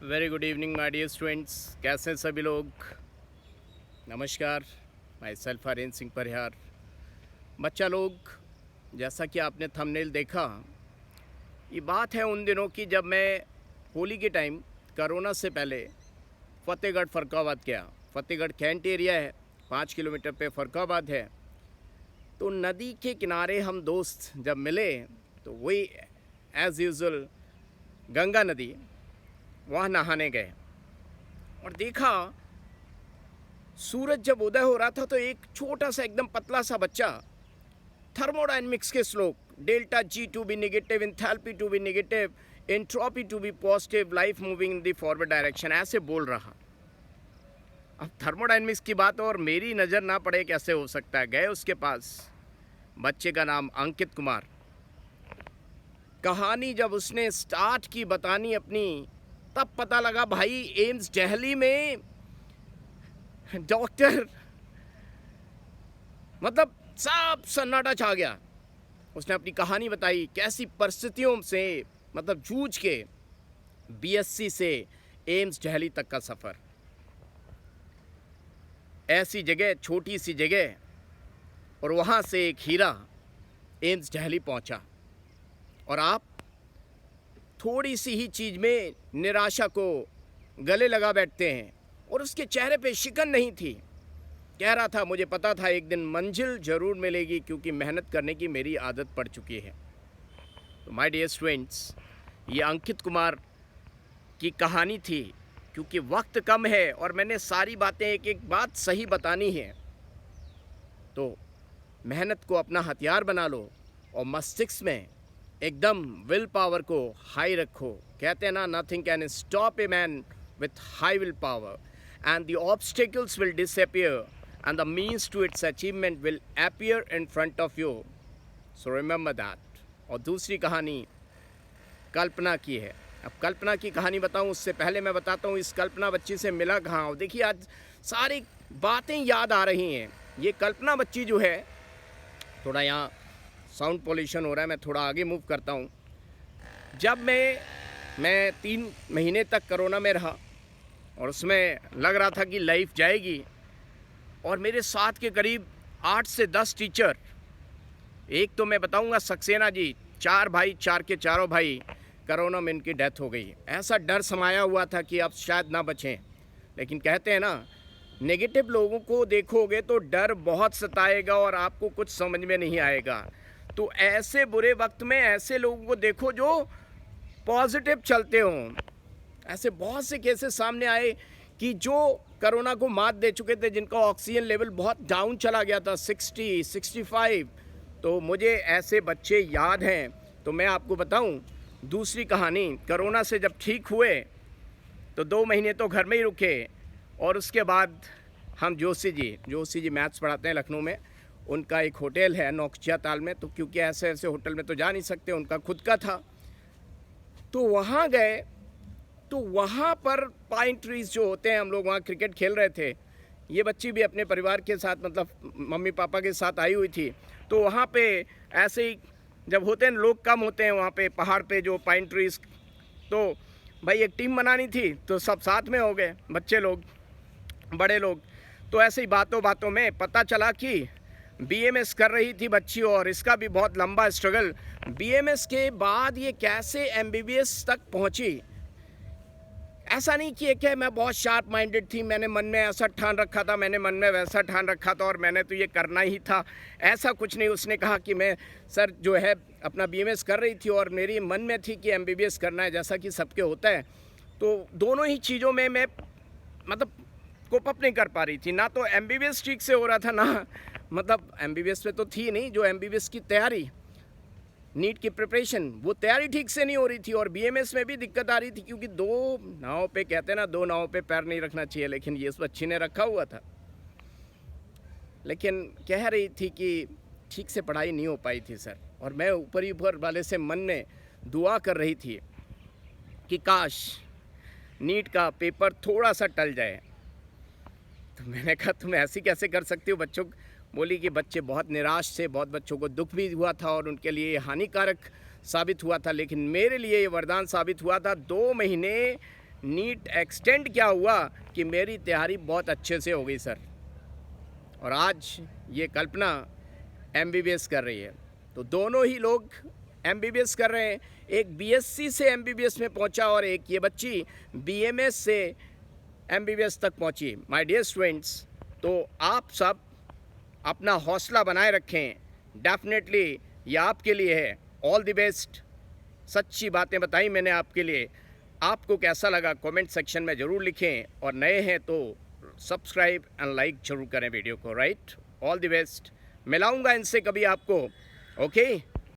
Very good evening my dear students. कैसे हैं सभी लोग? नमस्कार। Myself Harendra Singh Parihar. बच्चा लोग, जैसा कि आपने थंबनेल देखा, ये बात है उन दिनों की जब मैं होली के टाइम कोरोना से पहले फ़तेहगढ़ फ़र्रुखाबाद गया। फ़तेहगढ़ कैंट एरिया है, 5 किलोमीटर पे फ़र्रुखाबाद है। तो नदी के किनारे हम दोस्त जब मिले तो वही एज़ यूज़ुअल गंगा नदी, वहाँ नहाने गए और देखा सूरज जब उदय हो रहा था तो एक छोटा सा एकदम पतला सा बच्चा थर्मोडायनेमिक्स के श्लोक delta G to be negative, enthalpy to be negative, entropy to be positive, life moving in the forward direction ऐसे बोल रहा। अब थर्मोडायनेमिक्स की बात और मेरी नज़र ना पड़े कैसे हो सकता है। गए उसके पास, बच्चे का नाम अंकित कुमार। कहानी जब उसने स्टार्ट की बतानी अपनी, तब पता लगा भाई एम्स दिल्ली में डॉक्टर, मतलब सब सन्नाटा छा गया। उसने अपनी कहानी बताई, कैसी परिस्थितियों से मतलब जूझ के बीएससी से एम्स दिल्ली तक का सफ़र। ऐसी जगह, छोटी सी जगह, और वहाँ से एक हीरा एम्स दिल्ली पहुँचा। और आप थोड़ी सी ही चीज़ में निराशा को गले लगा बैठते हैं, और उसके चेहरे पे शिकन नहीं थी। कह रहा था, मुझे पता था एक दिन मंजिल ज़रूर मिलेगी क्योंकि मेहनत करने की मेरी आदत पड़ चुकी है। तो माय डियर स्टूडेंट्स, ये अंकित कुमार की कहानी थी। क्योंकि वक्त कम है और मैंने सारी बातें एक एक बात सही बतानी है, तो मेहनत को अपना हथियार बना लो और मस्तिष्क में एकदम विल पावर को हाई रखो। कहते हैं ना, nothing can stop a man with high will power and the obstacles will disappear and the means to its achievement will appear in front of you. So remember that. और दूसरी कहानी कल्पना की है। अब कल्पना की कहानी बताऊं उससे पहले मैं बताता हूं इस कल्पना बच्ची से मिला कहाँ हूँ। देखिए, आज सारी बातें याद आ रही हैं। ये कल्पना बच्ची जो है, थोड़ा यहाँ साउंड पोल्यूशन हो रहा है, मैं थोड़ा आगे मूव करता हूँ। जब मैं 3 महीने तक कोरोना में रहा और उसमें लग रहा था कि लाइफ जाएगी, और मेरे साथ के करीब 8 से 10 टीचर, एक तो मैं बताऊंगा सक्सेना जी, 4 भाई, 4 के चारों भाई कोरोना में इनकी डेथ हो गई। ऐसा डर समाया हुआ था कि अब शायद ना बचें। लेकिन कहते हैं ना, नेगेटिव लोगों को देखोगे तो डर बहुत सताएगा और आपको कुछ समझ में नहीं आएगा। तो ऐसे बुरे वक्त में ऐसे लोगों को देखो जो पॉजिटिव चलते हों। ऐसे बहुत से केसेस सामने आए कि जो कोरोना को मात दे चुके थे, जिनका ऑक्सीजन लेवल बहुत डाउन चला गया था, 60, 65। तो मुझे ऐसे बच्चे याद हैं। तो मैं आपको बताऊं दूसरी कहानी, कोरोना से जब ठीक हुए तो 2 महीने तो घर में ही रुके, और उसके बाद हम जोशी जी मैथ्स पढ़ाते हैं लखनऊ में, उनका एक होटल है नौखिया ताल में। तो क्योंकि ऐसे ऐसे होटल में तो जा नहीं सकते, उनका खुद का था, तो वहाँ गए। तो वहाँ पर पाइन ट्रीज जो होते हैं, हम लोग वहाँ क्रिकेट खेल रहे थे। ये बच्ची भी अपने परिवार के साथ, मतलब मम्मी पापा के साथ आई हुई थी। तो वहाँ पे ऐसे ही जब होते हैं, लोग कम होते हैं वहाँ पे पहाड़ पे जो पाइन ट्रीज, तो भाई एक टीम बनानी थी, तो सब साथ में हो गए, बच्चे लोग, बड़े लोग। तो ऐसे ही बातों बातों में पता चला कि बीएमएस कर रही थी बच्ची, और इसका भी बहुत लंबा स्ट्रगल। बीएमएस के बाद ये कैसे एमबीबीएस तक पहुंची। ऐसा नहीं कि एक है मैं बहुत शार्प माइंडेड थी, मैंने मन में ऐसा ठान रखा था, मैंने मन में वैसा ठान रखा था और मैंने तो ये करना ही था, ऐसा कुछ नहीं। उसने कहा कि मैं सर जो है अपना बीएमएस कर रही थी और मेरी मन में थी कि एमबीबीएस करना है, जैसा कि सबके होता है। तो दोनों ही चीज़ों में मैं मतलब कोप अप नहीं कर पा रही थी। ना तो एमबीबीएस ठीक से हो रहा था, ना मतलब एमबीबीएस में तो थी नहीं, जो एमबीबीएस की तैयारी, नीट की प्रिपरेशन, वो तैयारी ठीक से नहीं हो रही थी। और बीएमएस में भी दिक्कत आ रही थी, क्योंकि 2 नाव पे, कहते हैं ना, 2 नाव पे पैर नहीं रखना चाहिए, लेकिन ये इस बच्ची ने रखा हुआ था। लेकिन कह रही थी कि ठीक से पढ़ाई नहीं हो पाई थी सर, और मैं ऊपर ही ऊपर वाले से मन में दुआ कर रही थी कि काश नीट का पेपर थोड़ा सा टल जाए। तो मैंने कहा तुम ऐसी कैसे कर सकती हो बच्चों। बोली कि बच्चे बहुत निराश थे, बहुत बच्चों को दुख भी हुआ था और उनके लिए हानिकारक साबित हुआ था, लेकिन मेरे लिए ये वरदान साबित हुआ था। 2 महीने नीट एक्सटेंड क्या हुआ कि मेरी तैयारी बहुत अच्छे से हो गई सर। और आज ये कल्पना एमबीबीएस कर रही है। तो दोनों ही लोग एमबीबीएस कर रहे हैं। एक बीएससी से एमबीबीएस में पहुंचा और एक ये बच्ची बीएमएस से एमबीबीएस तक पहुंची। माय डियर स्टूडेंट्स, तो आप सब अपना हौसला बनाए रखें। डेफिनेटली ये आपके लिए है। All the best. सच्ची बातें बताई मैंने आपके लिए। आपको कैसा लगा कमेंट सेक्शन में ज़रूर लिखें, और नए हैं तो सब्सक्राइब एंड लाइक ज़रूर करें वीडियो को। Right, all the best. मिलाऊंगा इनसे कभी आपको। ओके।